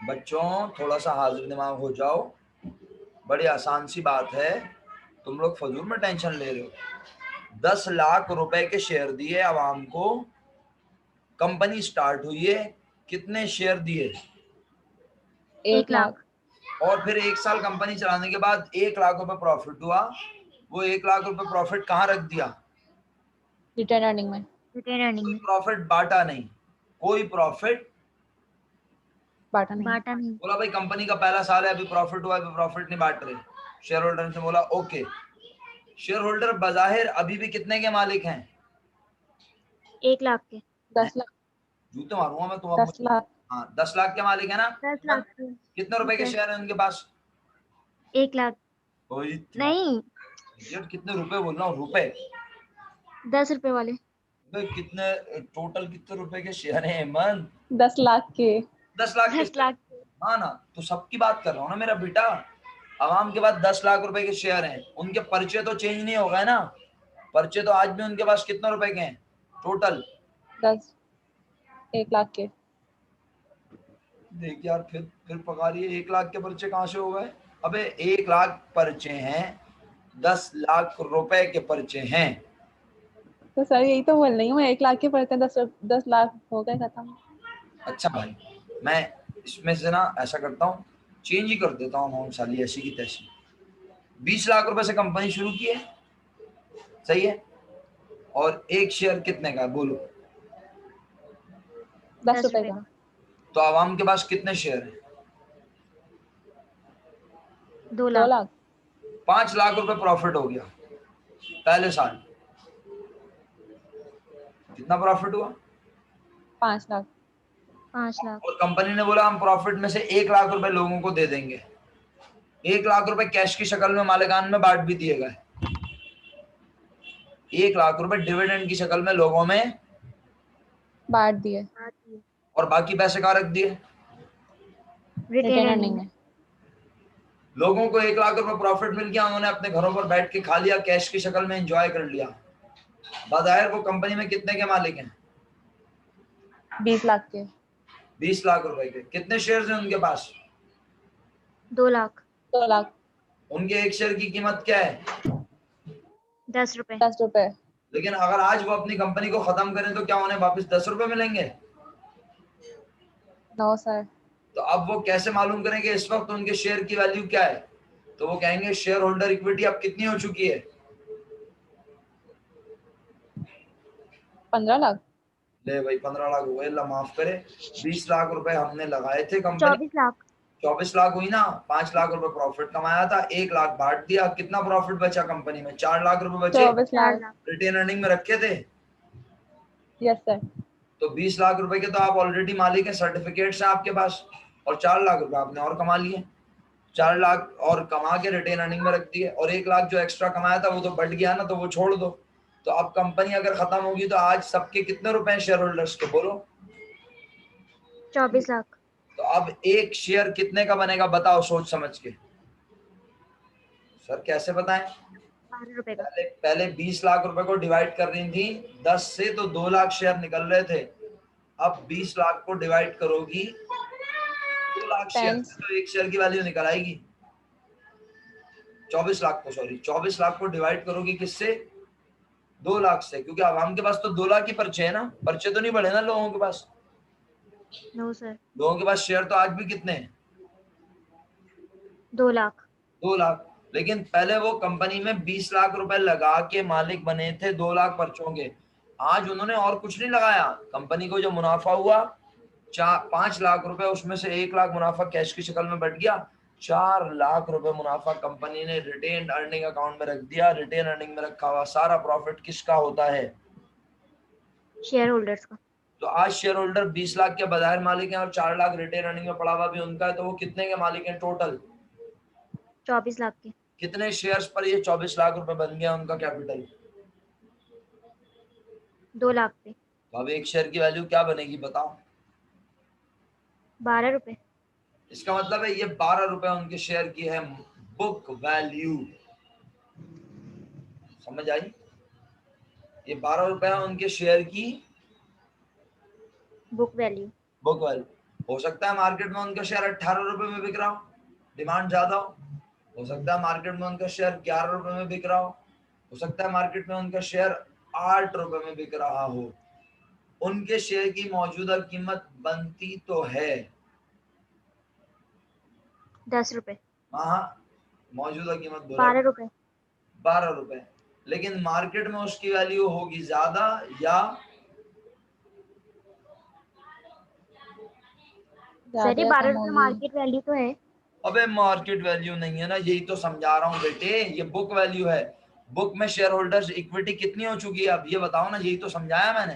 बच्चों थोड़ा सा हाजिर दिमाग हो जाओ, बड़ी आसान सी बात है, तुम लोग फजूल में टेंशन ले रहे हो। 10 लाख रुपए के शेयर दिए आवाम को, कंपनी स्टार्ट हुई है, कितने शेयर दिए? 1 लाख। और फिर 1 साल कंपनी चलाने के बाद 1 लाख रुपए प्रॉफिट हुआ, वो 1 लाख रुपए प्रॉफिट कहाँ रख दिया? रिटर्न अर्निंग में। रिटेन अर्निंग में। प्रॉफिट बांटा नहीं, कोई प्रॉफिट बांटा नहीं। बांटा नहीं। बोला भाई कंपनी का पहला साल है, अभी प्रॉफिट हुआ, अभी प्रॉफिट नहीं बांट रहे। शेयर होल्डर ने बोला ओके। शेयर होल्डर बजाहिर अभी भी कितने के मालिक हैं? 1 लाख के। 10 लाख। जूते मारूंगा मैं तुम। 10 लाख। हाँ 10 लाख के मालिक है ना? 10 लाख के। कितने रुपए के शेयर है उनके पास? 1 लाख। नहीं, यार कितने रुपए बोल रहा हूँ, रुपए 10 रुपए वाले। कितने टोटल कितने रुपए के शेयर हैं मन? 10 लाख के। 10 लाख के। 10 लाख के। हाँ ना, तो सबकी बात कर रहा हूँ ना मेरा बेटा। आवाम के पास 10 लाख रुपए के शेयर हैं, उनके पर्चे तो चेंज नहीं हो गए ना। पर्चे तो आज भी उनके पास कितने रुपए के हैं टोटल? 10। 1 लाख के। देख यार, फिर पका रही है, 1 लाख के पर्चे कहाँ से हो गए? अबे 1 लाख पर्चे हैं, 10 लाख रुपए के पर्चे हैं। तो सर यही तो बोल रही हूँ, 1 लाख के पड़ते हैं, 10 लाख हो गए खत्म। अच्छा भाई, मैं इसमें से ना ऐसा करता हूँ, चेंज ही कर देता हूँ अमाउंट साली ऐसी की तैसी। 20 लाख रुपए से कंपनी शुरू की है, सही है? और एक शेयर कितने का है बोलो? 10 रुपए का। तो आवाम के पास कितने शेयर हैं? 2 2 लाख। लाख। 5 लाख रुपए प्रॉफिट हो गया पहले साल। कितना प्रॉफिट हुआ? 5 लाख। 5 लाख। और कंपनी ने बोला हम प्रॉफिट में से 1 लाख रुपए लोगों को दे देंगे। 1 लाख रुपए कैश की शक्ल में मालिकान में बांट भी दिए गए। 1 लाख रुपए डिविडेंड की शक्ल में लोगों में बांट दिए। और बाकी पैसे कहाँ रख दिए? रिटर्न अर्निंग में। लोगों को 1 लाख रुपए प्रॉफिट मिल गया, उन्होंने अपने घरों पर बैठ के खा लिया, कैश की शक्ल में एंजॉय कर लिया। बजाहिर वो कंपनी में कितने के मालिक हैं? 20 लाख के। 20 लाख रुपए के। कितने शेयर्स हैं उनके पास? 2 लाख। 2 लाख। उनके एक शेयर की कीमत क्या है? 10 रुपए। 10 रुपए। लेकिन अगर आज वो अपनी कंपनी को खत्म करें तो क्या उन्हें वापस 10 रुपए मिलेंगे? No sir. तो अब वो कैसे मालूम करेंगे इस वक्त उनके शेयर की वैल्यू क्या है? तो वो कहेंगे शेयर होल्डर इक्विटी अब कितनी हो चुकी है? 15 लाख। ले भाई 15 लाख हो गए, अल्लाह माफ करे। 20 लाख रुपए हमने लगाए थे कंपनी। 24 लाख। 24 लाख हुई ना। 5 लाख रुपए प्रॉफिट कमाया था, 1 लाख बांट दिया, कितना प्रॉफिट बचा कंपनी में? 4 लाख रुपए बचे। 24 लाख। रिटेन अर्निंग में रखे थे। Yes sir. तो 20 लाख रुपए के तो आप ऑलरेडी मालिक हैं, सर्टिफिकेट्स हैं आपके पास, और 4 लाख रुपए आपने और कमा लिए। 4 लाख और कमा के रिटेन अर्निंग में रख दिए, और 1 लाख जो एक्स्ट्रा कमाया था वो तो बढ़ गया ना, तो वो छोड़ दो। तो अब कंपनी अगर खत्म होगी तो आज सबके कितने रुपए हैं शेयर होल्डर्स के बोलो? 24 लाख। तो अब एक शेयर कितने का बनेगा बताओ सोच समझ के। सर कैसे बताएं? 12 रुपए का। पहले 20 लाख रुपए को डिवाइड कर रही थी 10 से, तो 2 लाख शेयर निकल रहे थे। अब 20 लाख को डिवाइड करोगी 2 लाख शेयर, तो एक शेयर की वैल्यू निकल आएगी 24 लाख को, सॉरी 24 लाख को डिवाइड करोगी किससे? 2 लाख से, क्योंकि आवाम के पास तो 2 लाख ही पर्चे है ना, पर्चे तो नहीं बढ़े ना लोगों के पास। No sir. लोगों के पास शेयर तो आज भी कितने हैं? 2 लाख। 2 लाख। लेकिन पहले वो कंपनी में 20 लाख रुपए लगा के मालिक बने थे 2 लाख पर्चों के। आज उन्होंने और कुछ नहीं लगाया, कंपनी को जो मुनाफा हुआ 5 लाख रुपए, उसमें से 1 लाख मुनाफा कैश की शक्ल में बढ़ गया, 4 लाख रुपए मुनाफा कंपनी ने रिटेन अर्निंग अकाउंट में रख दिया। रिटेन अर्निंग में रखा हुआ सारा प्रॉफिट किसका होता है? शेयर होल्डर्स का। तो आज शेयर होल्डर 20 लाख के बजाय मालिक हैं, और 4 लाख रिटेन अर्निंग में पड़ा हुआ भी उनका है, तो वो कितने के मालिक हैं टोटल? 24 लाख के। कितने शेयर्स पर ये 24 लाख रुपए बन गया उनका कैपिटल? 2 लाख पे। तो अब एक शेयर की वैल्यू क्या बनेगी बताओ? 12 रुपए। इसका मतलब है ये 12 रुपए उनके शेयर की है बुक वैल्यू। समझ आई? ये 12 रुपए है उनके शेयर की बुक वैल्यू। Book value. हो सकता है मार्केट में उनका शेयर 18 रुपए में बिक रहा हो, डिमांड ज्यादा हो सकता है मार्केट में उनका शेयर 11 रुपए में बिक रहा हो सकता है मार्केट में उनका शेयर 8 रुपए में बिक रहा हो। उनके शेयर की मौजूदा कीमत बनती तो है 10 रुपए। हाँ, मौजूदा कीमत बोला 12 रुपए। 12 रुपए, लेकिन मार्केट में उसकी वैल्यू होगी ज्यादा या सर ज्यादा ये या 12 कम रुपए होगी? मार्केट वैल्यू तो है। अबे मार्केट वैल्यू नहीं है ना, यही तो समझा रहा हूँ बेटे, ये बुक वैल्यू है। बुक में शेयर होल्डर्स इक्विटी कितनी हो चुकी है अब ये बताओ ना, यही तो समझाया मैंने।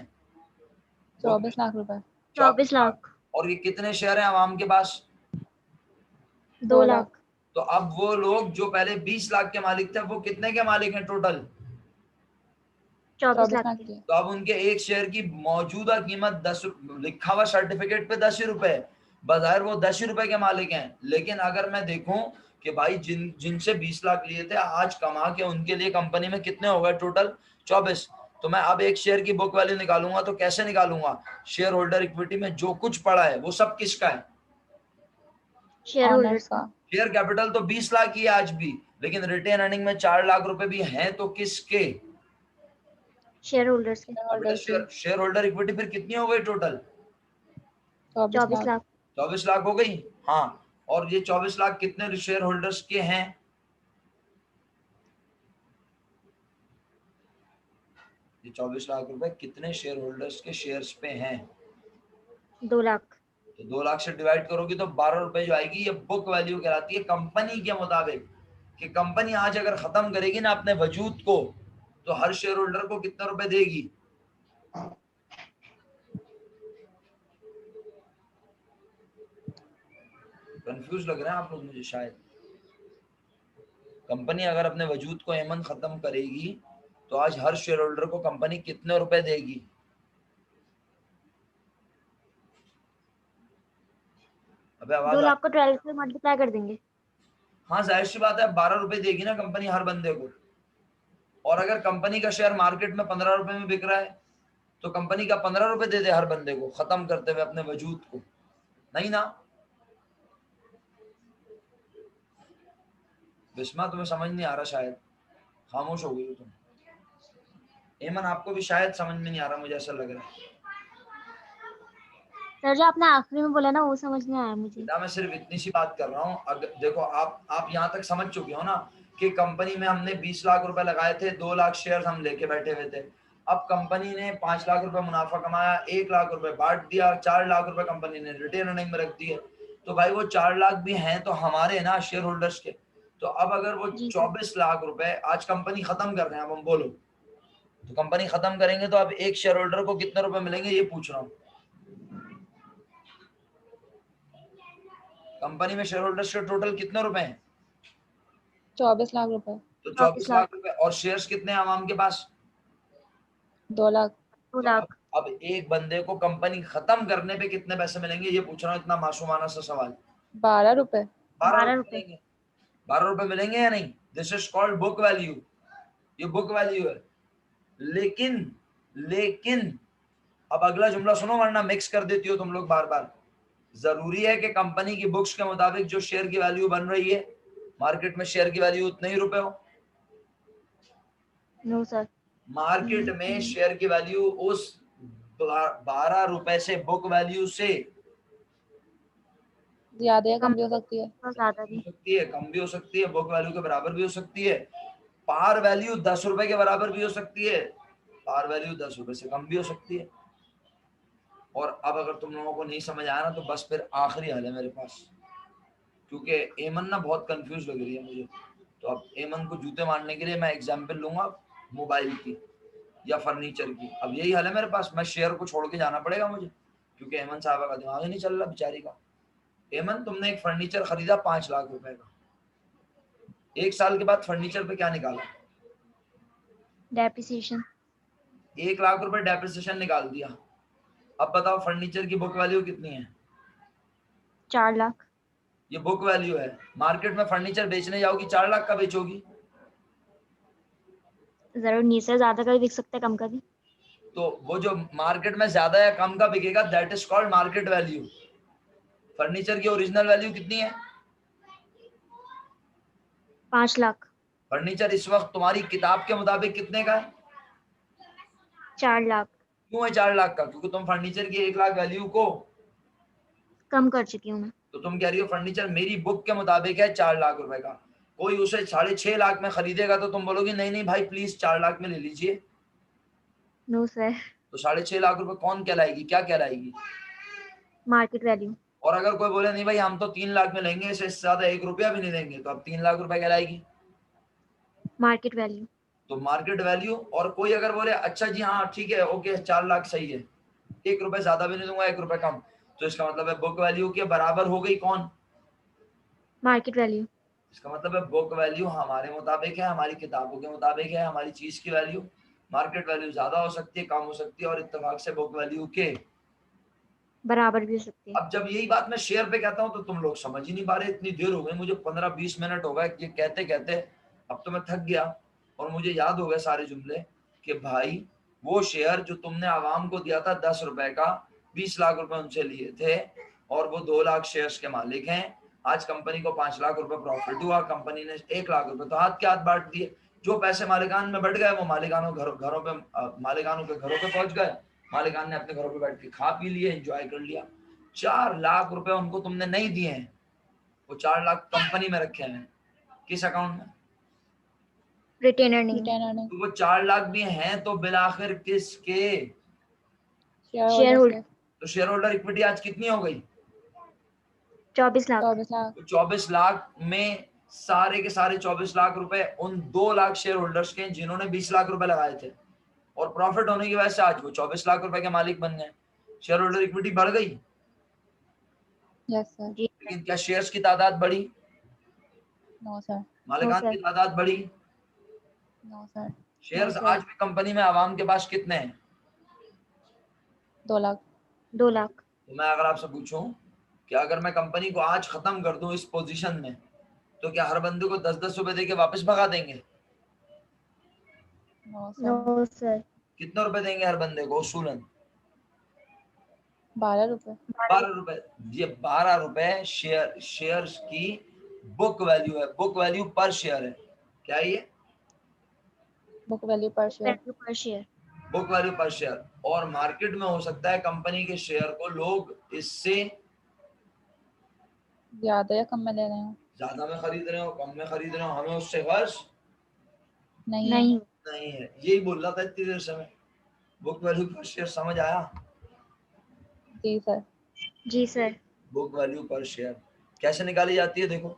बुक में 24 लाख रुपए। 24 लाख। और ये कितने शेयर हैं आवाम के पास? 2 2 लाख। लाख। तो अब वो लोग जो पहले 20 लाख के मालिक थे वो कितने के मालिक हैं टोटल? 24 24 लाख लाख के। की। तो अब उनके एक शेयर की मौजूदा कीमत 10, लिखा हुआ सर्टिफिकेट पे 10 रुपए, बाजार वो 10 रुपए के मालिक हैं। लेकिन अगर मैं देखूं कि भाई जिनसे 20 लाख लिए थे आज कमा के उनके लिए कंपनी में कितने हो गए टोटल? 24। तो मैं अब एक शेयर की बुक वैल्यू निकालूंगा तो कैसे निकालूंगा? शेयर होल्डर इक्विटी में जो कुछ पड़ा है वो सब किसका है? शेयर ऑनर्स होल्डर्स का। का। शेयर कैपिटल तो 20 लाख ही है आज भी, लेकिन रिटेन अर्निंग में 4 लाख रुपए भी हैं तो किसके? शेयर होल्डर्स के। शेयर तो बेटा होल्डर की। शेयर होल्डर इक्विटी फिर कितनी हो गई टोटल? 24 24 लाख। लाख। 24 लाख हो गई। हाँ, और ये 24 लाख कितने शेयर होल्डर्स के हैं? ये 24 लाख रुपए कितने शेयर होल्डर्स के शेयर्स पे हैं? 2 लाख। तो 2 लाख से डिवाइड करोगी तो 12 रुपए जो आएगी ये बुक वैल्यू कहलाती है कंपनी के मुताबिक। कि कंपनी आज अगर खत्म करेगी ना अपने वजूद को तो हर शेयर होल्डर को कितने रुपए देगी? कंफ्यूज लग रहे हैं आप लोग मुझे शायद। कंपनी अगर अपने वजूद को एमन खत्म करेगी तो आज हर शेयर होल्डर को कंपनी कितने रुपए देगी? अबे 2 आवाज आ। लाख को 12 से मल्टीप्लाई कर देंगे। हाँ जाहिर सी बात है 12 रुपए देगी ना कंपनी हर बंदे को। और अगर कंपनी का शेयर मार्केट में 15 रुपए में बिक रहा है तो कंपनी का 15 रुपए दे दे हर बंदे को खत्म करते हुए अपने वजूद को? नहीं ना बिस्मा, तुम्हें समझ नहीं आ रहा शायद, खामोश हो गई हो तुम। एमन आपको भी शायद समझ में नहीं आ रहा, मुझे ऐसा लग रहा है। सर जो आपने आखिरी में बोला ना वो समझ नहीं आया मुझे। बेटा मैं सिर्फ इतनी सी बात कर रहा हूँ, अगर देखो आप यहाँ तक समझ चुके हो ना कि कंपनी में हमने 20 लाख रुपए लगाए थे, 2 लाख शेयर हम लेके बैठे हुए थे। अब कंपनी ने 5 लाख रुपए मुनाफा कमाया, 1 लाख रुपए बांट दिया, 4 लाख रुपए कंपनी ने रिटेन अर्निंग में रख दिए। तो भाई वो 4 लाख भी हैं तो हमारे ना शेयर होल्डर्स के। तो अब अगर वो जी सर। 24 लाख रुपए आज कंपनी खत्म कर रहे हैं, अब हम बोलो तो कंपनी खत्म करेंगे तो अब एक शेयर होल्डर को कितने रुपए मिलेंगे ये पूछ रहा हूँ। कंपनी में शेयर होल्डर्स के टोटल कितने रुपए हैं? 24 लाख रुपए। तो 24 24 लाख लाख। रुपए, और शेयर्स कितने हैं आवाम के पास? 2 लाख। 2 तो लाख। अब एक बंदे को कंपनी खत्म करने पे कितने पैसे मिलेंगे ये पूछ रहा हूँ, इतना मासूमाना सा सवाल। 12 रुपए। 12 12 रुपए रुपए। मिलेंगे। 12 रुपए मिलेंगे या नहीं? This is called book value. ये बुक वैल्यू है। लेकिन लेकिन अब अगला जुमला सुनो वरना मिक्स कर देती हो तुम लोग बार बार। जरूरी है कि कंपनी की बुक्स के मुताबिक जो शेयर की वैल्यू बन रही है मार्केट में शेयर की वैल्यू उतने ही रुपए हो? No sir. मार्केट में शेयर की वैल्यू उस 12 रुपए से बुक वैल्यू से ज्यादा या कम कम भी हो सकती है। तो ज्यादा हो भी। सकती है, कम भी हो सकती है, बुक वैल्यू के बराबर भी हो सकती है। पार वैल्यू 10 रुपए के बराबर भी हो सकती है, पार वैल्यू 10 रुपए से कम भी हो सकती है। और अब अगर तुम लोगों को नहीं समझ आया ना तो बस फिर आखिरी हल है मेरे पास, क्योंकि एमन ना बहुत कंफ्यूज लग रही है मुझे। तो अब एमन को जूते मारने के लिए मैं एग्जाम्पल लूंगा मोबाइल की या फर्नीचर की। अब यही हल है मेरे पास, मैं शेयर को छोड़ के जाना पड़ेगा मुझे क्योंकि एमन साहब का दिमाग ही नहीं चल रहा बेचारी का। एमन तुमने एक फर्नीचर खरीदा 5 लाख रुपए का, 1 साल के बाद फर्नीचर पे क्या निकाला? डेप्रिसिएशन। 1 लाख रुपए डेप्रिसिएशन निकाल दिया। अब बताओ फर्नीचर की बुक वैल्यू कितनी है? 4 लाख। ये बुक वैल्यू है। मार्केट में फर्नीचर बेचने जाओगी 4 लाख का बेचोगी? जरूर नहीं सर, ज्यादा का भी बिक सकता है, कम का भी। तो वो जो मार्केट में ज्यादा या कम का बिकेगा that is called market value. Furniture की ओरिजिनल वैल्यू कितनी है? 5 लाख। फर्नीचर इस वक्त तुम्हारी किताब के मुताबिक कितने का है? 4 लाख। क्यों है 4 लाख का? क्योंकि तुम फर्नीचर की 1 लाख वैल्यू को कम कर चुकी हूँ मैं। तो तुम कह रही हो फर्नीचर मेरी बुक के मुताबिक है 4 लाख रुपए का। कोई उसे 6.5 लाख में खरीदेगा तो तुम बोलोगी नहीं नहीं भाई प्लीज 4 लाख में ले लीजिए। No sir. तो 6.5 लाख रुपए कौन कहलाएगी, क्या कहलाएगी? Market value. और अगर कोई बोले नहीं भाई हम तो 3 लाख में लेंगे, इससे ज्यादा 1 रुपया भी नहीं देंगे, तो अब 3 लाख रुपए कहलाएगी। Market value. तो मार्केट वैल्यू। और कोई अगर बोले अच्छा जी हाँ ठीक है ओके 4 लाख सही है, 1 रुपए ज्यादा भी नहीं दूंगा 1 रुपए कम, तो इसका मतलब है बुक वैल्यू के बराबर हो गई कौन? Market value. इसका मतलब है बुक वैल्यू हमारे मुताबिक है, हमारी किताबों के मुताबिक है, हमारी चीज की वैल्यू। मार्केट वैल्यू ज्यादा हो सकती है, कम हो सकती है, और इत्तेफाक से बुक वैल्यू के बराबर भी हो सकती है। अब जब यही बात मैं शेयर पे कहता हूँ तो तुम लोग समझ ही नहीं पा रहे। इतनी देर हो गई मुझे, 15-20 मिनट हो गए ये कहते कहते। अब तो मैं थक गया और मुझे याद हो गए सारे जुमले कि भाई वो शेयर जो तुमने आवाम को दिया था 10 रुपए का, 20 लाख रुपए उनसे लिए थे और वो 2 लाख शेयर्स के मालिक हैं। आज कंपनी को 5 लाख रुपए प्रॉफिट हुआ, कंपनी ने 1 लाख रुपए तो हाथ के हाथ बांट दिए। जो पैसे मालिकान में बढ़ गए वो मालिकानों घरों पे मालिकानों के घरों पे पहुंच गए। मालिकान ने अपने घरों पे बैठ के खा पी लिए, एंजॉय कर लिया। 4 लाख रुपए उनको तुमने नहीं दिए हैं, वो 4 लाख कंपनी में रखे हैं। किस अकाउंट में? Retain earning. रिटेन अर्निंग तो वो 4 लाख भी हैं तो बिलाखिर किसके? Share share holder. होल्डर तो शेयर होल्डर इक्विटी आज कितनी हो गई? 24 लाख। 24 लाख। तो 24 लाख में सारे के सारे 24 लाख रुपए उन 2 लाख शेयर होल्डर्स के हैं जिन्होंने 20 लाख रुपए लगाए थे, और प्रॉफिट होने की वजह से आज वो 24 लाख रुपए के मालिक बन गए। शेयर होल्डर इक्विटी बढ़ गई, यस सर। जी सर। लेकिन क्या शेयर्स की तादाद बढ़ी? No sir. मालिकान सर। की तादाद बढ़ी? No sir. Shares sir. आज भी कंपनी में आवाम के पास कितने हैं? 2 लाख। 2 लाख। तो मैं अगर आपसे पूछूं कि अगर मैं कंपनी को आज खत्म कर दूं इस पोजीशन में, तो क्या हर बंदे को 10-10 रुपए देके वापस भगा देंगे? No sir. No sir. कितने रुपए देंगे हर बंदे को उसूलन? 12 रुपए। 12 रुपए। ये 12 रुपए शेयर्स की बुक वैल्यू है, बुक वैल्यू पर शेयर है। क्या है ये? Book value per share. Value per share. Book value per share. और मार्केट में हो सकता है कंपनी के शेयर को लोग इससे ज्यादा या कम में ले रहे हो? ज्यादा में खरीद रहे हो, कम में खरीद रहे हो, हमें उससे गर्ज नहीं है। नहीं। नहीं है। यही बोल रहा था इतनी देर से मैं। बुक वैल्यू पर शेयर समझ आया? जी सर। जी sir. Book value per share कैसे निकाली जाती है? देखो,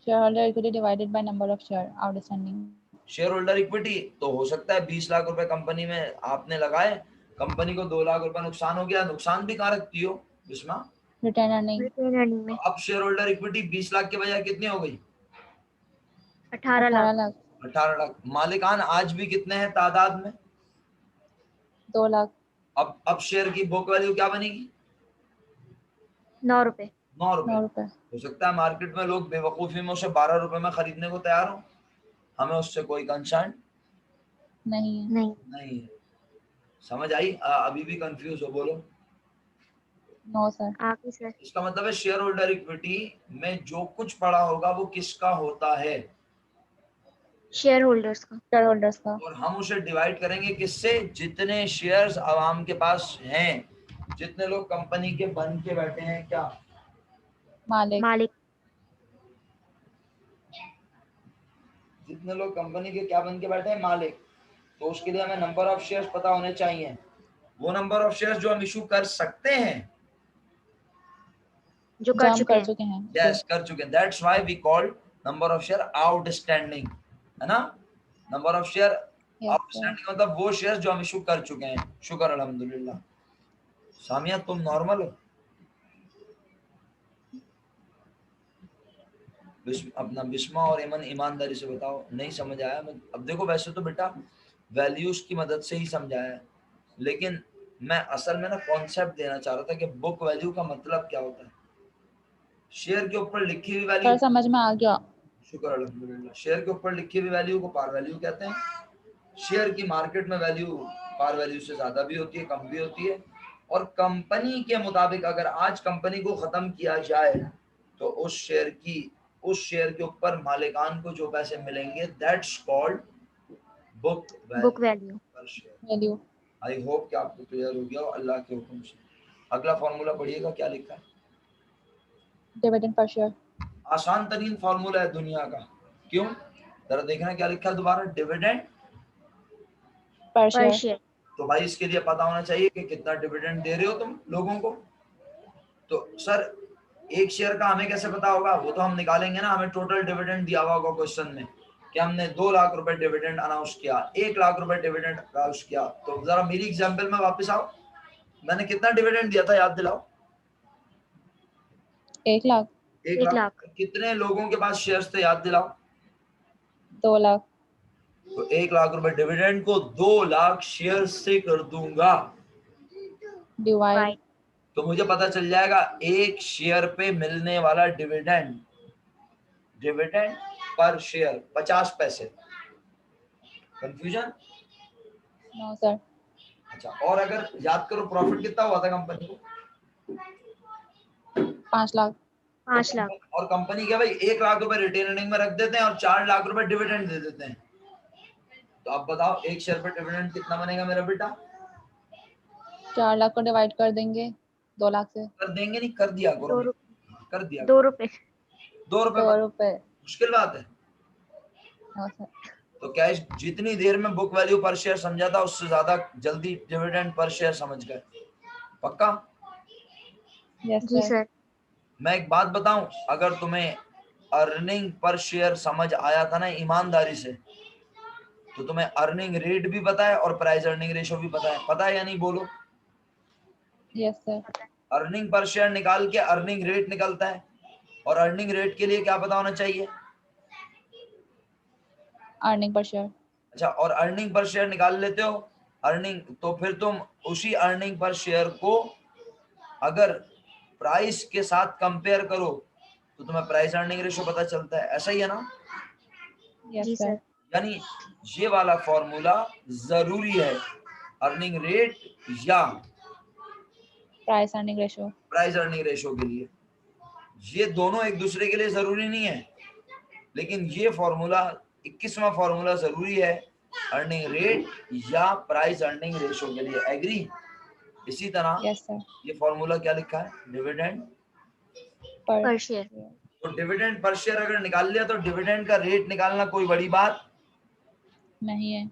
share holder equity divided by number of share outstanding. Share holder equity तो हो सकता है 20 लाख रुपए कंपनी में आपने लगाए, कंपनी को 2 लाख रुपए नुकसान हो गया। नुकसान भी कहाँ रखती हो Bisma? Retain earning retain earning तो में। अब शेयर होल्डर इक्विटी 20 लाख के बजाय कितनी हो गई? 18 18 लाख। लाख। 18 लाख। मालिकान आज भी कितने हैं तादाद में? 2 लाख। अब शेयर की बुक वैल्यू क्या बनेगी? 9 रुपए। 9 रुपए। 9 रुपए। हो सकता है मार्केट में लोग बेवकूफी में उसे 12 रुपए में खरीदने को तैयार हो, हमें उससे कोई कंसर्न नहीं है। नहीं। नहीं है। समझ आई? अभी भी कंफ्यूज हो? बोलो। No sir. आगे सर। इसका मतलब है शेयर होल्डर इक्विटी में जो कुछ पड़ा होगा वो किसका होता है? शेयर होल्डर्स का। शेयर होल्डर्स का। और हम उसे डिवाइड करेंगे किससे? जितने शेयर्स आवाम के पास हैं, जितने लोग कंपनी के बन के बैठे हैं, क्या मालिक। मालिक। जितने लोग कंपनी के क्या बन के बैठे हैं? मालिक। तो उसके लिए हमें नंबर ऑफ शेयर्स पता होने चाहिए, वो नंबर ऑफ शेयर्स जो हम इशू कर सकते हैं, जो जो कर हम चुके कर हैं। चुके हैं। यस कर चुके हैं। That's why we called number of share outstanding, है ना? Number of share yes sir. Outstanding मतलब वो शेयर जो हम इशू कर चुके हैं। शुक्र अल्हम्दुलिल्लाह। सामिया तुम नॉर्मल हो? अपना बिस्मा और एमन ईमानदारी से बताओ, नहीं समझ आया? अब देखो वैसे तो बेटा वैल्यूज की मदद से ही समझाया है, लेकिन मैं असल में ना कॉन्सेप्ट देना चाह रहा था कि बुक वैल्यू का मतलब क्या होता है। शेयर के ऊपर लिखी हुई वैल्यू, सर समझ में आ गया। शुक्र अल्हम्दुलिल्लाह, शेयर के ऊपर लिखी हुई वैल्यू को पार वैल्यू कहते हैं। शेयर की मार्केट में वैल्यू पार वैल्यू से ज्यादा भी होती है, कम भी होती है। और कंपनी के मुताबिक अगर आज कंपनी को खत्म किया जाए तो उस शेयर के ऊपर मालिकान को जो पैसे मिलेंगे that's called book book value value. Per share. Value. I hope कि आपको क्लियर हो गया हो अल्लाह के हुक्म से। अगला फॉर्मूला पढ़िएगा, क्या लिखा है। Dividend per share. आसान तरीन फॉर्मूला है दुनिया का। क्यों, जरा देखना क्या लिखा है दोबारा, डिविडेंड पर पर शेयर। शेयर। तो भाई इसके लिए पता होना चाहिए कि कितना डिविडेंड दे रहे हो तुम लोगों को। तो सर एक शेयर का हमें कैसे पता होगा, वो तो हम निकालेंगे ना, हमें टोटल डिविडेंड दिया हुआ होगा क्वेश्चन में कि हमने 2 लाख रुपए डिविडेंड अनाउंस किया, 1 लाख रुपए डिविडेंड अनाउंस किया। तो जरा मेरी एग्जाम्पल में वापस आओ, मैंने कितना डिविडेंड दिया था याद दिलाओ। 1 लाख। 1 1 लाख। लाख। कितने लोगों के पास शेयर्स थे याद दिलाओ। 2 लाख। तो 1 लाख रुपए डिविडेंड को 2 लाख शेयर से कर दूंगा, डिवाइड। तो मुझे पता चल जाएगा एक शेयर पे मिलने वाला डिविडेंड, डिविडेंड पर शेयर 50 पैसे। कंफ्यूजन। No sir. अच्छा, और अगर याद करो प्रॉफिट कितना हुआ था कंपनी को। 5 लाख। और 5 लाख। कंपनी क्या भाई 1 लाख रुपए रिटेन अर्निंग में रख देते हैं और 4 लाख रुपए डिविडेंड दे देते हैं। तो अब बताओ एक शेयर पे डिविडेंड कितना बनेगा मेरा बेटा। 4 लाख को डिवाइड कर देंगे 2 लाख से। कर देंगे नहीं, कर दिया करो 2 भाई, रुपए। कर दिया 2 करो। रुपए। 2 रुपए 2 रुपए। मुश्किल बात है। No sir. तो कैश जितनी देर में बुक वैल्यू पर शेयर समझा था उससे ज्यादा जल्दी डिविडेंड पर शेयर समझ गए। पक्का। यस जी सर। सर। मैं एक बात बताऊं, अगर तुम्हें अर्निंग पर शेयर समझ आया था ना ईमानदारी से, तो तुम्हें अर्निंग रेट भी पता है और प्राइस अर्निंग रेशो भी पता है या नहीं बोलो। Yes sir. Earning per share निकाल के अर्निंग रेट निकलता है, और अर्निंग रेट के लिए क्या पता होना चाहिए। Earning per share. अच्छा, और अर्निंग पर शेयर निकाल लेते हो अर्निंग, तो फिर तुम उसी अर्निंग पर शेयर को अगर प्राइस के साथ कंपेयर करो तो तुम्हें प्राइस अर्निंग रेशो पता चलता है, ऐसा ही है ना। यस जी सर। सर। यानी ये वाला फॉर्मूला जरूरी है अर्निंग रेट या price earning ratio. Price earning ratio के लिए। ये दोनों एक दूसरे के लिए जरूरी नहीं है, लेकिन ये फॉर्मूला 21वां फॉर्मूला जरूरी है अर्निंग रेट या प्राइस अर्निंग रेशो के लिए। एग्री। इसी तरह यस सर। ये फॉर्मूला क्या लिखा है, डिविडेंड पर पर शेयर। शेयर। तो डिविडेंड पर शेयर अगर निकाल लिया तो डिविडेंड का रेट निकालना कोई बड़ी बात। नहीं है।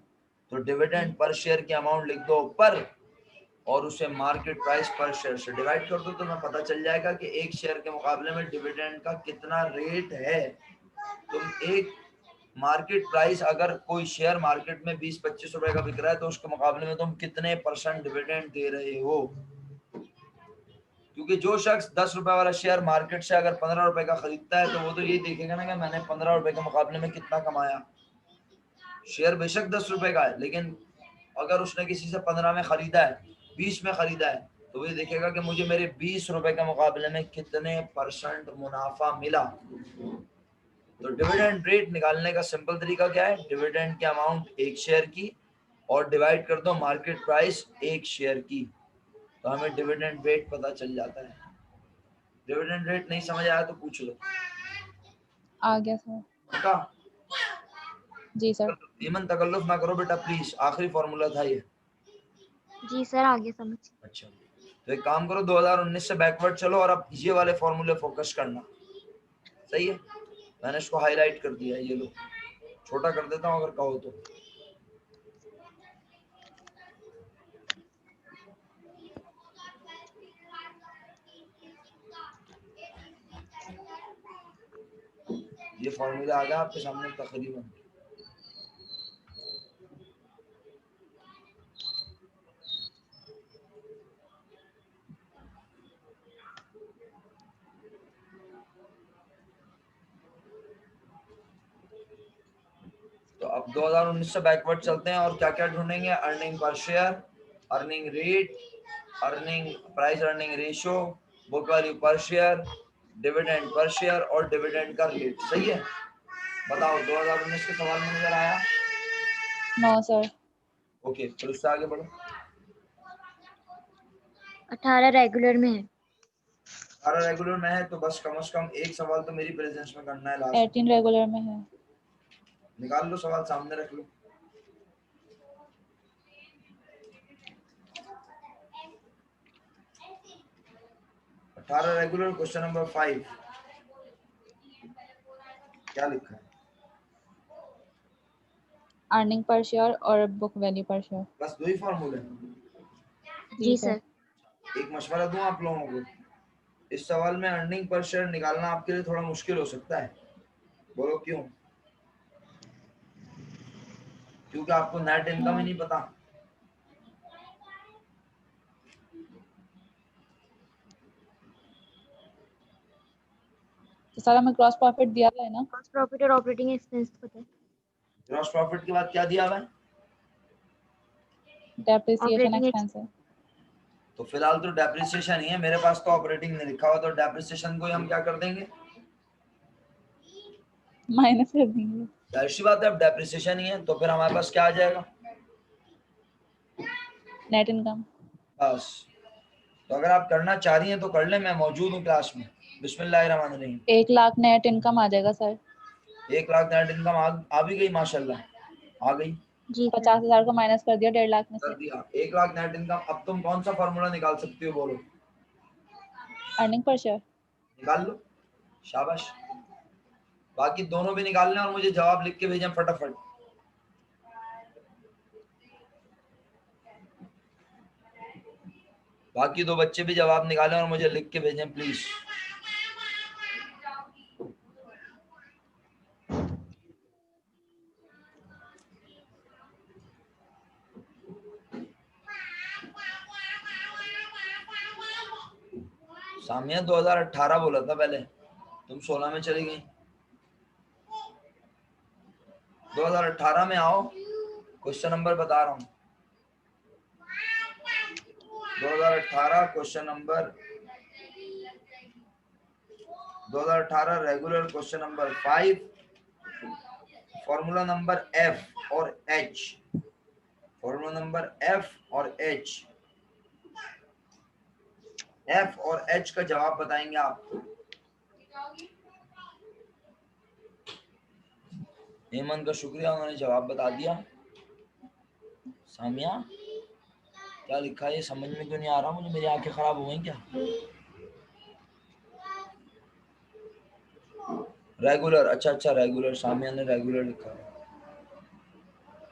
तो डिविडेंड पर शेयर की अमाउंट लिख दो पर, और उसे मार्केट प्राइस पर शेयर से डिवाइड कर दो, तो तुम्हें पता चल जाएगा कि एक शेयर के मुकाबले में डिविडेंड का कितना रेट है। तुम एक मार्केट प्राइस, अगर कोई शेयर मार्केट में 20-25 रुपए का बिक रहा है तो उसके मुकाबले में तुम कितने % डिविडेंड दे रहे हो। क्योंकि जो शख्स 10 रुपए वाला शेयर मार्केट से अगर 15 रुपए का खरीदता है तो वो तो यही देखेगा ना कि मैंने 15 रुपए के मुकाबले में कितना कमाया। शेयर बेशक 10 रुपए का है, लेकिन अगर उसने किसी से 15 में खरीदा है, 20 में खरीदा है, तो वो ये देखेगा कि मुझे मेरे 20 रुपए के मुकाबले में कितने % मुनाफा मिला। तो डिविडेंड रेट निकालने का सिंपल तरीका क्या है, डिविडेंड की अमाउंट एक शेयर की और डिवाइड कर दो मार्केट प्राइस एक शेयर की, तो हमें डिविडेंड रेट पता चल जाता है। डिविडेंड रेट नहीं समझ आया तो पूछ लो। आ गया सर। पक्का। जी सर। ईमन तकल्लुफ ना करो बेटा प्लीज, आखिरी फॉर्मूला था ये। जी सर आगे समझ। अच्छा, तो एक काम करो 2019 से बैकवर्ड चलो और अब ये वाले फॉर्मूले फोकस करना। सही है, मैंने इसको हाईलाइट कर दिया है, ये लो छोटा कर देता हूँ अगर कहो तो। ये फॉर्मूला आ गया आपके सामने तकरीबन। तो अब 2019 से बैकवर्ड चलते हैं और क्या क्या ढूंढेंगे? Earning per share, earning rate, earning price earning ratio, book value per share, dividend per share और डिविडेंड का रेट। सही है? बताओ 2019 के सवाल में नजर आया? No sir. ओके, फिर उससे आगे बढ़ो। 18 रेगुलर में है। 18 रेगुलर में है तो बस कम से कम एक सवाल तो मेरी प्रेजेंस में करना है लास्ट। 18 रेगुलर में है। निकाल लो सवाल, सामने रख लो। अठारह रेगुलर, क्वेश्चन नंबर 5 क्या लिखा है? अर्निंग पर शेयर और बुक वैल्यू पर शेयर। बस दो ही फॉर्मूले। जी सर। एक मशवरा दूं आप लोगों को, इस सवाल में अर्निंग पर शेयर निकालना आपके लिए थोड़ा मुश्किल हो सकता है। बोलो क्यों? क्योंकि आपको नेट इनकम ही नहीं पता। तो सर हमें ग्रॉस प्रॉफिट दिया हुआ है ना? ग्रॉस प्रॉफिट और ऑपरेटिंग एक्सपेंस पता है। ग्रॉस प्रॉफिट के बाद क्या दिया हुआ है? डेप्रिसिएशन ऑपरेटिंग एक्सपेंस है। तो फिलहाल तो डेप्रिसिएशन ही है मेरे पास, तो ऑपरेटिंग नहीं लिखा हुआ, तो डेप्रिसिएशन को ही हम क्या कर देंगे? माइनस कर देंगे। जाहिर सी बात है, अब डेप्रिसिएशन ही है तो फिर हमारे पास क्या आ जाएगा? Net income. बस। तो अगर आप करना चाह रही हैं तो कर लें, मैं मौजूद हूँ क्लास में। बिस्मिल्लाहिर्रहमानिर्रहीम। 1 लाख नेट इनकम आ जाएगा सर। 1 लाख नेट इनकम आ भी गई, माशाल्लाह आ गई। जी सर। 50,000 को माइनस कर दिया 1.5 लाख में कर से। दिया 1 लाख नेट इनकम। अब तुम कौन सा फॉर्मूला निकाल सकती हो? बोलो। Earning per share. निकाल लो, शाबाश। बाकी दोनों भी निकाल लें और मुझे जवाब लिख के भेजें फटाफट। बाकी दो बच्चे भी जवाब निकालें और मुझे लिख के भेजें प्लीज। सामिया 2018 बोला था पहले, तुम 16 में चली गई। 2018 में आओ, क्वेश्चन नंबर बता रहा हूं। 2018 question number 2018 regular question number 5, formula number F और एच। फॉर्मूला नंबर एफ और एच। एफ और एच का जवाब बताएंगे आप। हेमंत का शुक्रिया, उन्होंने जवाब बता दिया। सामिया क्या लिखा है ये समझ में क्यों नहीं आ रहा मुझे, मेरी आंखें खराब हो गई क्या? रेगुलर, अच्छा अच्छा रेगुलर, सामिया ने रेगुलर लिखा है।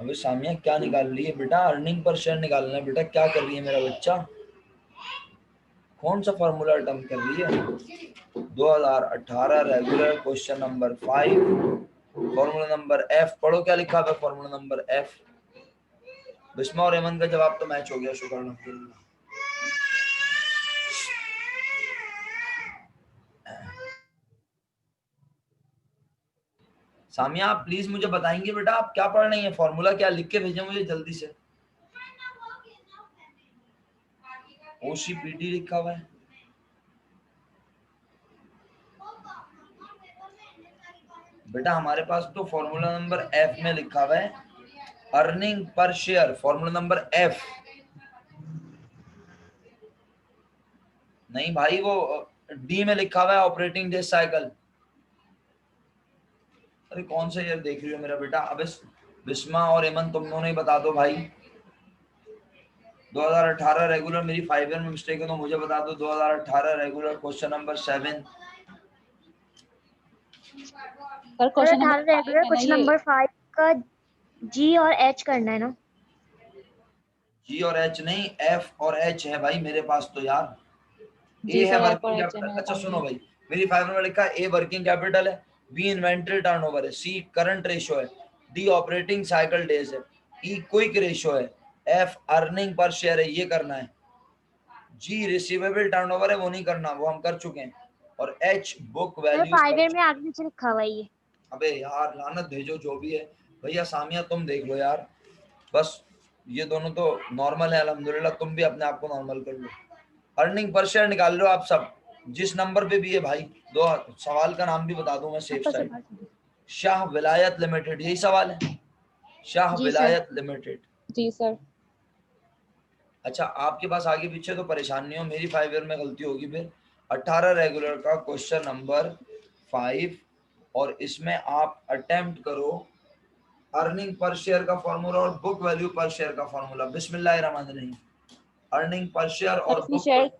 अबे सामिया क्या निकाल रही है बेटा? अर्निंग पर शेयर निकालना है बेटा, क्या कर रही है मेरा बच्चा? कौन सा फॉर्मूला अटेम्प्ट कर रही है? 2018 regular question number 5, formula number F. पढ़ो क्या लिखा है फॉर्मूला नंबर एफ। बिस्मा और हेमंत का जवाब तो मैच हो गया, शुक्र अल्हम्दुलिल्लाह। सामिया आप प्लीज मुझे बताएंगे बेटा आप क्या पढ़ रही हैं? फॉर्मूला क्या लिख के भेजें मुझे जल्दी से। ओसीपीटी लिखा हुआ है। बेटा हमारे पास तो फॉर्मूला नंबर एफ में लिखा हुआ है earning per share, formula number F. नहीं भाई, वो डी में लिखा हुआ है ऑपरेटिंग डेज साइकिल। अरे कौन सा ईयर देख रही हो मेरा बेटा? अब बिस्मा और हेमंत तुम दोनों ही बता दो भाई। 2018 रेगुलर, मेरी 5 ईयर में मिस्टेक है तो मुझे बता दो। 2018 regular question number 7। Sir question number 18 5 regular है ना क्वेश्चन ये? नंबर 5 का जी और एच करना है ना? जी और एच नहीं, एफ और एच है भाई मेरे पास तो यार। ए जी है सर एफ और वर्किंग एच है कैपिटल। मेरे अच्छा पास सुनो भी। भाई, मेरी 5 में लिखा है ए वर्किंग कैपिटल है, बी इन्वेंटरी टर्नओवर है, सी करंट रेशियो है, डी ऑपरेटिंग साइकिल डेज है, ई क्विक रेशियो है, एफ अर्निंग पर शेयर है, ये करना है। जी रिसीवेबल टर्नओवर है, वो नहीं करना, वो हम कर चुके हैं। और एच बुक सर वैल्यू 5 पर। ईयर में आगे पीछे लिखा हुआ है ये। अबे यार लानत भेजो जो भी है, भैया सामिया तुम देख लो यार, बस ये दोनों तो नॉर्मल है अल्हम्दुलिल्लाह, तुम भी अपने आप को नॉर्मल कर लो। अर्निंग पर शेयर निकाल लो आप सब, जिस नंबर पे भी है भाई। दो सवाल का नाम भी बता दूं मैं सेफ ऊपर से साइड। बाहर चले। शाह विलायत लिमिटेड, यही सवाल है, शाह जी सर। विलायत लिमिटेड। जी सर। अच्छा आपके पास आगे पीछे तो परेशान नहीं हो, मेरी 5 ईयर में गलती होगी फिर। 18 रेगुलर का क्वेश्चन नंबर 5, और इसमें आप अटेम्प्ट करो अर्निंग पर शेयर का फॉर्मूला और बुक वैल्यू पर शेयर का फॉर्मूला। बिस्मिल्लाहिर्रहमानिर्रहीम। अर्निंग पर शेयर सर और इसमें बुक। शेयर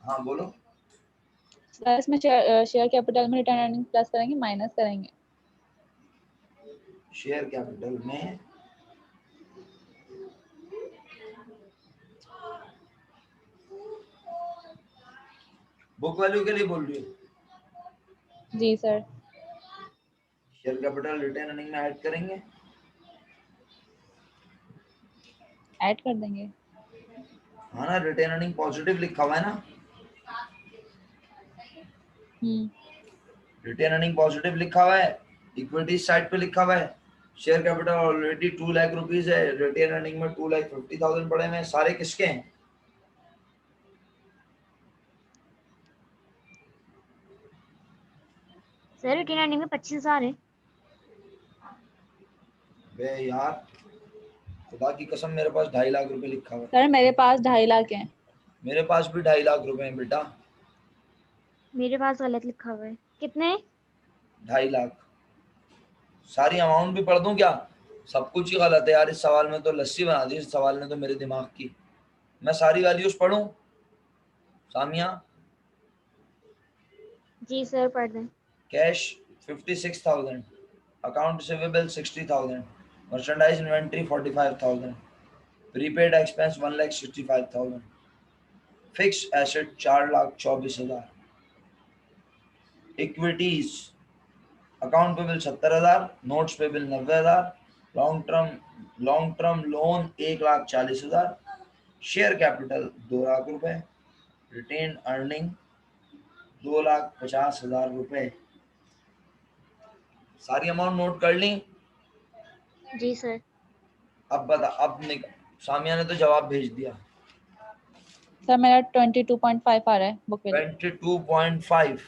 हाँ बोलो। सर इसमें शेयर कैपिटल में रिटर्न अर्निंग प्लस करेंगे माइनस करेंगे। शेयर कैपिटल में बुक वैल्यू के लिए बोल रही हो? जी sir. Share capital retained earning में ऐड करेंगे। ऐड कर देंगे। हाँ ना, रिटेन अर्निंग पॉजिटिव लिखा हुआ है ना, रिटेन अर्निंग पॉजिटिव लिखा हुआ है, इक्विटी साइड पे लिखा हुआ है। Share capital already 2 lakh rupees है, रिटेन अर्निंग में 2,50,000 पड़े हुए हैं। सारे किसके हैं? सर रिटेन अर्निंग में 25,000 है। बे यार, खुदा की कसम मेरे पास 2.5 लाख रुपए लिखा हुआ है। सर मेरे पास 2.5 लाख हैं। मेरे पास भी 2.5 लाख रुपए हैं बेटा। मेरे पास गलत लिखा हुआ है। कितने? 2.5 लाख। सारी अमाउंट भी पढ़ दूं क्या? सब कुछ ही गलत है यार, इस सवाल में तो लस्सी बना दी इस सवाल ने तो मेरे दिमाग की। मैं सारी वैल्यूज पढ़ूं सामिया? जी सर पढ़ दें। Cash 56,000, account receivable 60,000, merchandise inventory 45,000, prepaid expense 1,65,000, fix asset 4,24,000, equities account payable 70,000, notes payable 90,000, long term loan 1,40,000, share capital 2 lakh रुपए, रिटेन अर्निंग 2,50,000 रुपए। सारी अमाउंट नोट कर ली? जी सर। अब बता, सामिया ने तो जवाब भेज दिया। सर मेरा 22.5 आ रहा है बुक वैल्यू। 22.5।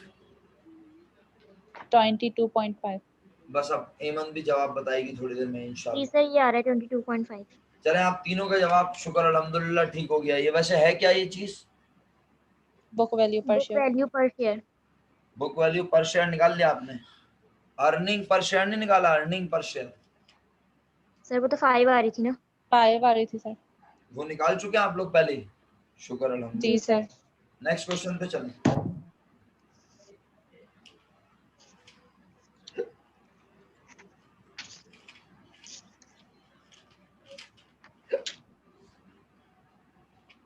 22.5। बस अब एमन भी जवाब बताएगी थोड़ी देर में जी इंशाल्लाह। सर ये आ रहा है 22.5। चलें, आप तीनों का जवाब शुक्र अल्हम्दुलिल्लाह ठीक हो गया। ये वैसे है क्या ये चीज? बुक वैल्यू पर book share. Value per share. Book value per share निकाल लिया आपने? अर्निंग पर शेयर नहीं निकाला, अर्निंग पर शेयर सर वो तो 5 आ रही थी ना। 5 आ रही थी सर। वो निकाल चुके हैं आप लोग पहले ही? शुक्र जी अल्हम्दुलिल्लाह। सर। नेक्स्ट क्वेश्चन पे चलें।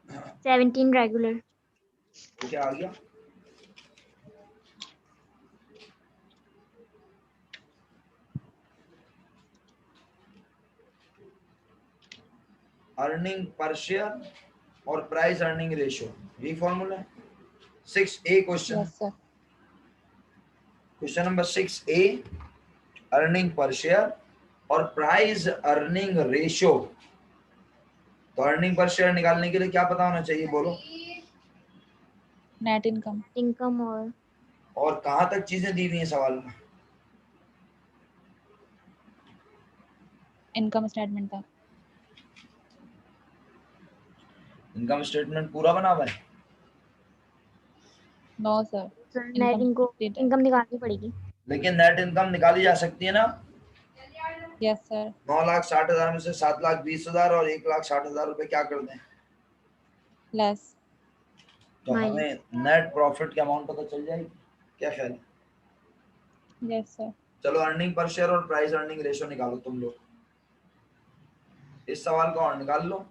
हाँ, 17 रेगुलर। तो क्या आ गया? अर्निंग पर शेयर और प्राइस अर्निंग रेशियो, यही फॉर्मूला है। 6A question, yes sir. Question number 6A, earning per share और प्राइस अर्निंग रेशियो। तो अर्निंग पर शेयर निकालने के लिए क्या पता होना चाहिए बोलो? Net income. इनकम और कहां तक चीजें दी हुई हैं सवाल में? इनकम स्टेटमेंट तक। इनकम स्टेटमेंट पूरा बना हुआ है? No sir. Sir net income इनको डेटा। इनकम निकालनी पड़ेगी। लेकिन नेट इनकम निकाली जा सकती है ना? Yes sir. 9,60,000 में से 7,20,000 और 1,60,000 रुपए क्या कर दें? लेस। तो माइनस। हमें नेट प्रॉफिट की अमाउंट पता चल जाएगी। क्या ख्याल है? Yes sir. चलो अर्निंग पर शेयर और प्राइस अर्निंग रेशियो निकालो तुम लोग। इस सवाल को और निकाल लो,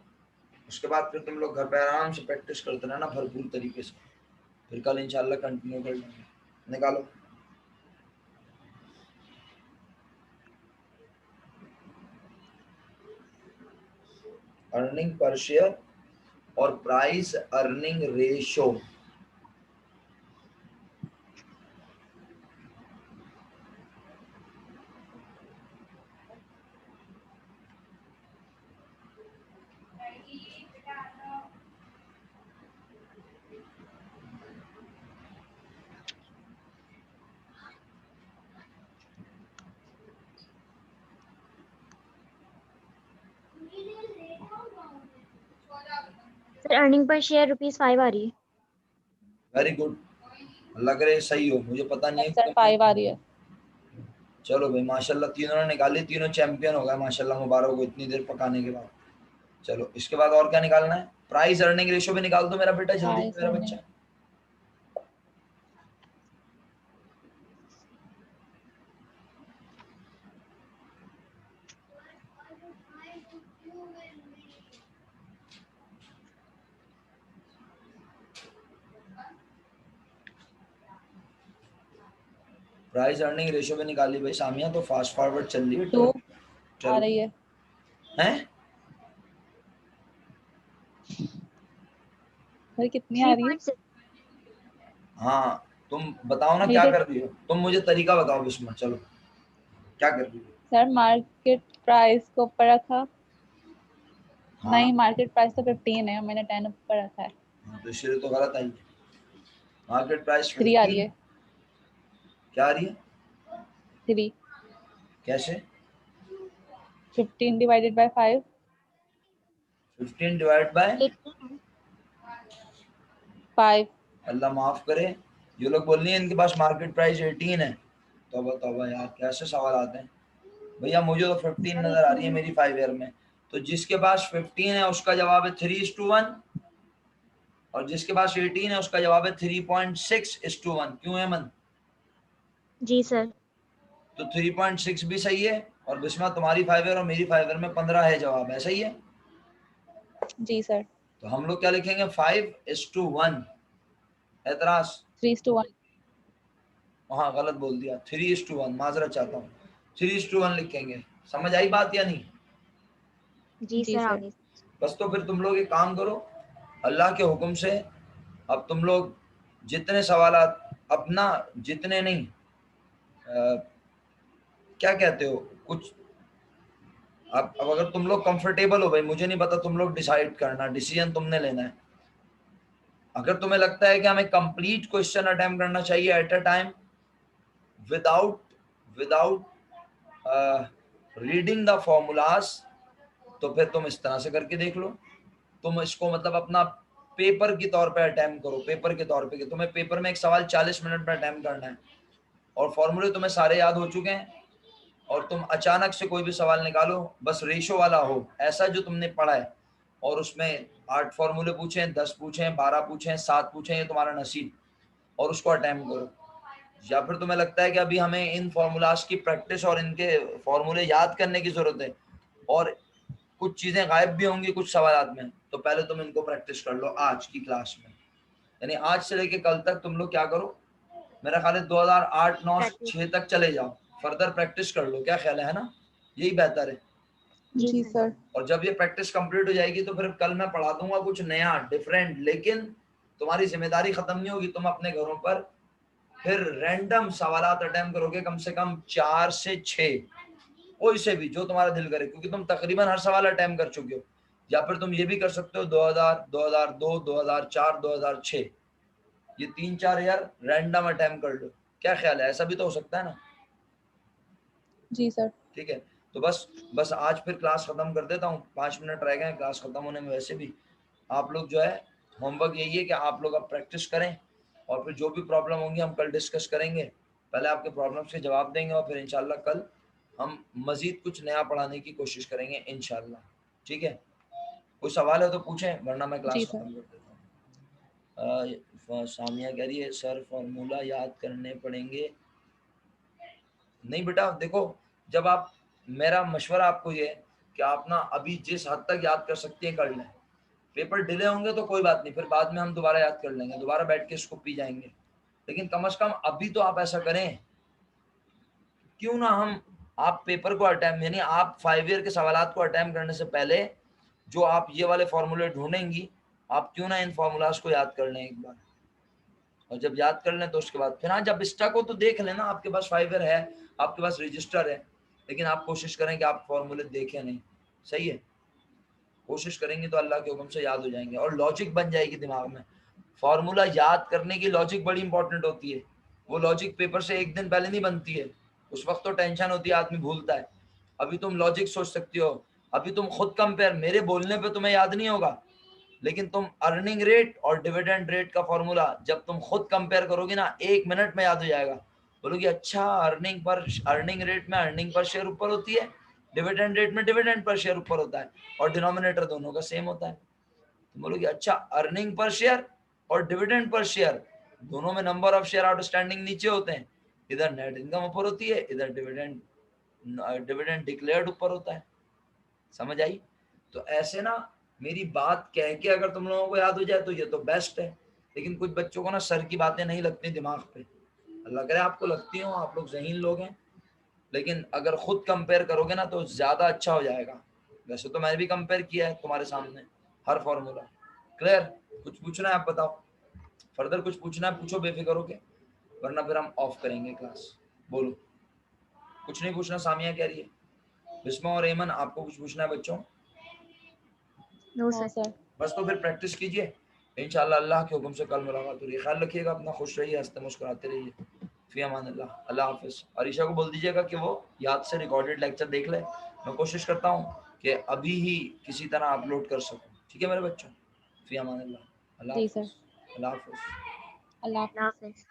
उसके बाद फिर तुम लोग घर पे आराम से प्रैक्टिस करते रहना भरपूर तरीके से, फिर कल इंशाल्लाह कंटिन्यू कर लेंगे। निकालो। अर्निंग पर शेयर और price earning ratio. Earning per share ₹5 आ रही है। वेरी गुड, अल्लाह करे सही हो, मुझे पता नहीं है सर कि 5 आ रही है। चलो भाई माशाल्लाह, तीनों ने निकाली, तीनों चैंपियन हो गए माशाल्लाह, मुबारक हो इतनी देर पकाने के बाद। चलो इसके बाद और क्या निकालना है? प्राइस अर्निंग रेशियो भी निकाल दो मेरा बेटा, जल्दी प्राइस मेरा अर्निंग बच्चा। प्राइस अर्निंग रेशियो भी निकाली भाई सामिया, तो फास्ट फॉरवर्ड चल रही है 2 आ चलो रही है। हैं। सर कितनी आ रही है? 3.6। हाँ तुम बताओ ना क्या मेरे कर रही हो, तुम मुझे तरीका बताओ बिस्मा, चलो क्या कर रही हो? सर मार्केट प्राइस को ऊपर रखा। हाँ नहीं, मार्केट प्राइस तो 15 है, मैंने 10 ऊपर रखा है। हाँ, तो इसलिए तो गलत आई है। मार्केट प्राइस 3 आ रही 15, है। क्या आ रही है? 3। कैसे? 15 डिवाइडेड बाय 5। 15 डिवाइड बाय 18 है। 5। अल्लाह माफ करे, ये लोग बोल रही है इनके पास मार्केट प्राइस 18 है। तौबा तौबा यार, कैसे सवाल आते हैं भैया, मुझे तो 15 सर नजर आ रही 18 है है। मेरी 5 ईयर में। तो जिसके पास 15 है उसका जवाब है 3:1, और जिसके पास 18 है उसका जवाब है 3.6:1। क्यों है मन? जी सर। तो 3.6 भी सही है, और बिस्मा तुम्हारी 5 ईयर और मेरी 5 ईयर में 15 है, जवाब है सही है। जी सर। तो हम लोग क्या लिखेंगे? 5:1। एतराज? 3:1। हाँ गलत बोल दिया, 3:1, माजरत चाहता हूँ, 3:1 लिखेंगे। समझ आई बात या नहीं? जी जी सर सर। आगे। बस तो फिर तुम लोग एक काम करो, अल्लाह के हुक्म से अब तुम लोग जितने सवाल अपना, जितने नहीं क्या कहते हो कुछ, अब अगर तुम लोग कंफर्टेबल हो भाई, मुझे नहीं पता, तुम लोग डिसाइड करना, डिसीजन तुमने लेना है। अगर तुम्हें लगता है कि हमें कंप्लीट क्वेश्चन अटेम्प्ट करना चाहिए at a time without without reading the formulas, तो फिर तुम इस तरह से करके देख लो। तुम इसको मतलब अपना पेपर के तौर पे अटेम्प्ट करो, पेपर के तौर पे कि तुम्हें पेपर में एक सवाल 40 मिनट में अटेम्प्ट करना है, और फॉर्मूले तुम्हें सारे याद हो चुके हैं, और तुम अचानक से कोई भी सवाल निकालो, बस रेशो वाला हो ऐसा जो तुमने पढ़ा है, और उसमें 8 फॉर्मूले पूछे, 10 पूछे, 12 पूछे, 7 पूछे, ये तुम्हारा नसीब, और उसको अटेम्प्ट करो। या फिर तुम्हें लगता है कि अभी हमें इन फॉर्मूलाज की प्रैक्टिस और इनके फॉर्मूले याद करने की जरूरत है, और कुछ चीजें गायब भी होंगी कुछ सवाल में, तो पहले तुम इनको प्रैक्टिस कर लो आज की क्लास में। यानी आज से लेके कल तक तुम लोग क्या करो, मेरा ख्याल है 2008, 9, प्रैक्टिस। 6 तक चले जाओ, फर्दर प्रैक्टिस कर लो, क्या ख्याल है ना? यही बेहतर है। जी जी सर। सर। और जब ये प्रैक्टिस कंप्लीट हो जाएगी तो फिर कल मैं पढ़ा दूंगा कुछ नया डिफरेंट, लेकिन तुम्हारी जिम्मेदारी खत्म नहीं होगी, तुम अपने घरों पर फिर रैंडम सवालात अटेम्प्ट करोगे, कम से कम 4 से 6, कोई से भी जो तुम्हारा दिल करे, क्योंकि तुम तकरीबन हर सवाल अटेम्प्ट कर चुके हो। या फिर तुम ये भी कर सकते हो 2000, 2002, 2004, 2006, ये 3-4 ईयर रैंडम अटेम्प्ट कर लो, क्या ख्याल है? ऐसा भी तो हो सकता है ना? जी सर। ठीक है, तो बस बस आज फिर क्लास खत्म कर देता हूँ, 5 मिनट रह गए क्लास खत्म होने में। वैसे भी आप लोग जो है, होमवर्क यही है कि आप लोग अब प्रैक्टिस करें, और फिर जो भी प्रॉब्लम होंगी हम कल डिस्कस करेंगे। पहले आपके प्रॉब्लम्स के जवाब देंगे, और फिर इंशाल्लाह कल हम मजीद कुछ नया पढ़ाने की कोशिश करेंगे इंशाल्लाह। ठीक है, कोई सवाल है तो पूछें, वरना मैं जी क्लास सर। खत्म कर देता हूँ। सामिया कह रही है सर फॉर्मूला याद करने पड़ेंगे। नहीं बेटा देखो, जब आप, मेरा मशवरा आपको ये है कि आप ना अभी जिस हद तक याद कर सकते हैं कर लें, पेपर डिले होंगे तो कोई बात नहीं, फिर बाद में हम दोबारा याद कर लेंगे, दोबारा बैठ के इसको पी जाएंगे, लेकिन कम से कम अभी तो आप ऐसा करें। क्यों ना हम, आप पेपर को अटेम्प्ट, यानी आप 5 ईयर के सवालात को अटेम्प्ट करने से पहले जो आप ये वाले फॉर्मूले ढूंढेंगी, आप क्यों ना इन फॉर्मूलाज को याद कर लें एक बार, और जब याद कर लें तो उसके बाद फिर हाँ, जब स्टक हो तो देख लेना, आपके पास 5 ईयर है, आपके पास रजिस्टर है, लेकिन आप कोशिश करें कि आप फॉर्मूले देखें नहीं। सही है, कोशिश करेंगे तो अल्लाह के हुक्म से याद हो जाएंगे, और लॉजिक बन जाएगी दिमाग में। फॉर्मूला याद करने की लॉजिक बड़ी इंपॉर्टेंट होती है, वो लॉजिक पेपर से एक दिन पहले नहीं बनती है, उस वक्त तो टेंशन होती है, आदमी भूलता है। अभी तुम लॉजिक सोच सकती हो, अभी तुम खुद कंपेयर, मेरे बोलने पे तुम्हें याद नहीं होगा, लेकिन तुम अर्निंग रेट और डिविडेंड रेट का फॉर्मूला जब तुम खुद कंपेयर करोगे ना 1 मिनट में याद हो जाएगा। बोलोगे अच्छा अर्निंग रेट में अर्निंग पर शेयर ऊपर होती है, डिविडेंड रेट में डिविडेंड पर शेयर ऊपर होता है और डिनोमिनेटर दोनों का सेम होता है। तो बोलोगे अच्छा अर्निंग पर शेयर और डिविडेंड पर शेयर दोनों में नंबर ऑफ शेयर आउटस्टैंडिंग नीचे होते हैं, इधर नेट इनकम ऊपर होती है, इधर डिविडेंड डिक्लेयर्ड ऊपर होता है। समझ आई? तो ऐसे ना मेरी बात कह के अगर तुम लोगों को याद हो जाए तो ये तो बेस्ट है। लेकिन कुछ बच्चों को ना सर की बातें नहीं लगती दिमाग पे, अल्लाह करे आपको लगती हो, आप लोग ज़हीन लोग हैं, लेकिन अगर खुद कंपेयर करोगे ना तो ज्यादा अच्छा हो जाएगा। वैसे तो मैंने भी कंपेयर किया है तुम्हारे सामने हर फॉर्मूला। क्लियर? कुछ पूछना है आप बताओ, फर्दर कुछ पूछना है पूछो बेफिक्र होके, वरना फिर हम ऑफ करेंगे क्लास। बोलो, कुछ नहीं पूछना? सामिया कह रही है। बिस्मा और एमन आपको कुछ पूछना है बच्चों? नो हाँ सर। सर। बस तो फिर प्रैक्टिस कीजिए, इंशाल्लाह अल्लाह के हुक्म से कल मुलाकात होगी। ख्याल रखिएगा अपना, खुश रहिए, हंसते मुस्कुराते रहिए। फी अमान अल्लाह, अल्लाह हाफिज़। अरीशा को बोल दीजिएगा कि वो याद से रिकॉर्डेड लेक्चर देख ले, मैं कोशिश करता हूँ कि अभी ही किसी तरह अपलोड कर सकूँ। ठीक है मेरे बच्चों? फी अमान अल्लाह, अल्लाह जी सर। हाफिज़, अल्लाह हाफिज़। अल्लाह अल्लाह हाफिज़।